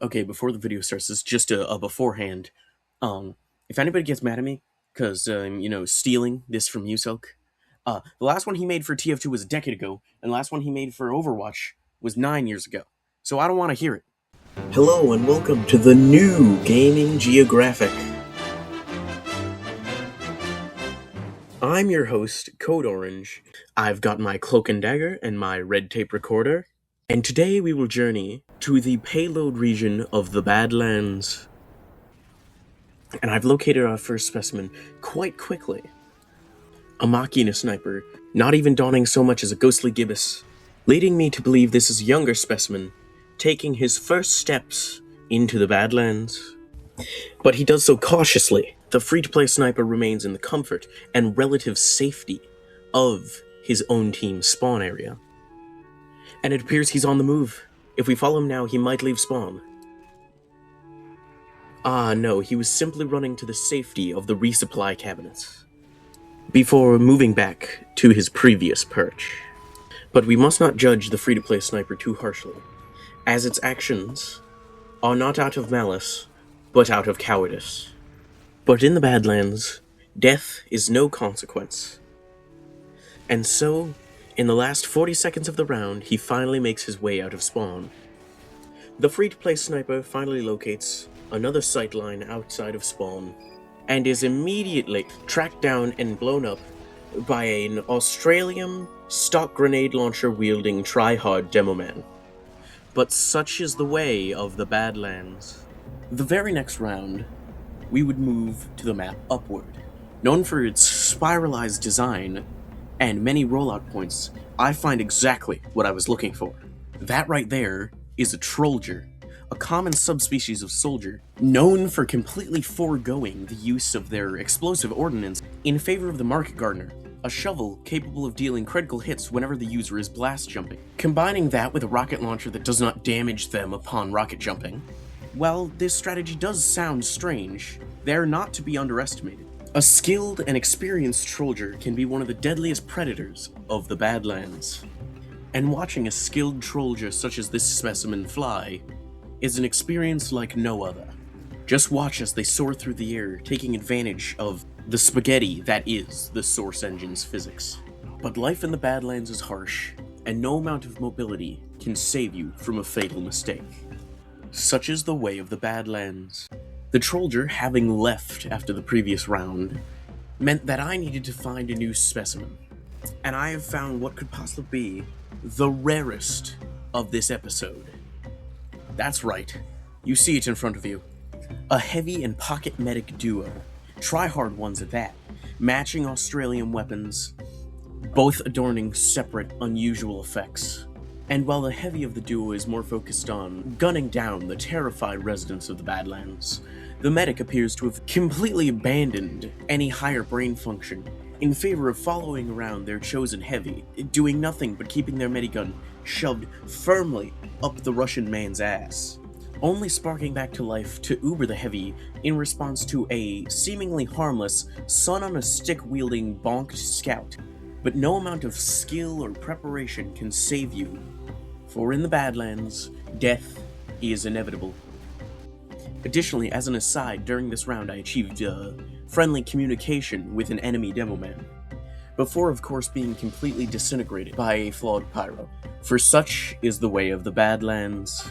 Okay, before the video starts, this is just a beforehand. If anybody gets mad at me, because, stealing this from Muselk, the last one he made for TF2 was a decade ago, and the last one he made for Overwatch was 9 years ago. So I don't want to hear it. Hello, and welcome to the new Gaming Geographic. I'm your host, Code Orange. I've got my cloak and dagger and my red tape recorder, and today we will journey to the payload region of the Badlands. And I've located our first specimen quite quickly. A Machina sniper, not even donning so much as a ghostly gibbous, leading me to believe this is a younger specimen, taking his first steps into the Badlands. But he does so cautiously. The free-to-play sniper remains in the comfort and relative safety of his own team's spawn area. And it appears he's on the move. If we follow him now, he might leave spawn. Ah, no, he was simply running to the safety of the resupply cabinets before moving back to his previous perch. But we must not judge the free-to-play sniper too harshly, as its actions are not out of malice, but out of cowardice. But in the Badlands, death is no consequence. And so, in the last 40 seconds of the round, he finally makes his way out of spawn. The free-to-play sniper finally locates another sightline outside of spawn, and is immediately tracked down and blown up by an Australian stock grenade launcher wielding try-hard demo man. But such is the way of the Badlands. The very next round, we would move to the map Upward. Known for its spiralized design and many rollout points, I find exactly what I was looking for. That right there is a Trollger, a common subspecies of soldier, known for completely foregoing the use of their explosive ordnance in favor of the Market Gardener, a shovel capable of dealing critical hits whenever the user is blast jumping. Combining that with a rocket launcher that does not damage them upon rocket jumping, while this strategy does sound strange, they're not to be underestimated. A skilled and experienced Trollger can be one of the deadliest predators of the Badlands. And watching a skilled Trollger such as this specimen fly is an experience like no other. Just watch as they soar through the air, taking advantage of the spaghetti that is the Source Engine's physics. But life in the Badlands is harsh, and no amount of mobility can save you from a fatal mistake. Such is the way of the Badlands. The Trollger, having left after the previous round, meant that I needed to find a new specimen. And I have found what could possibly be the rarest of this episode. That's right, you see it in front of you. A heavy and pocket medic duo, try-hard ones at that, matching Australian weapons, both adorning separate, unusual effects. And while the heavy of the duo is more focused on gunning down the terrified residents of the Badlands, the medic appears to have completely abandoned any higher brain function in favor of following around their chosen heavy, doing nothing but keeping their medigun shoved firmly up the Russian man's ass, only sparking back to life to Uber the heavy in response to a seemingly harmless, son-on-a-stick wielding bonked scout. But no amount of skill or preparation can save you, for in the Badlands, death is inevitable. Additionally, as an aside, during this round I achieved friendly communication with an enemy demo man, before of course being completely disintegrated by a flawed pyro, for such is the way of the Badlands.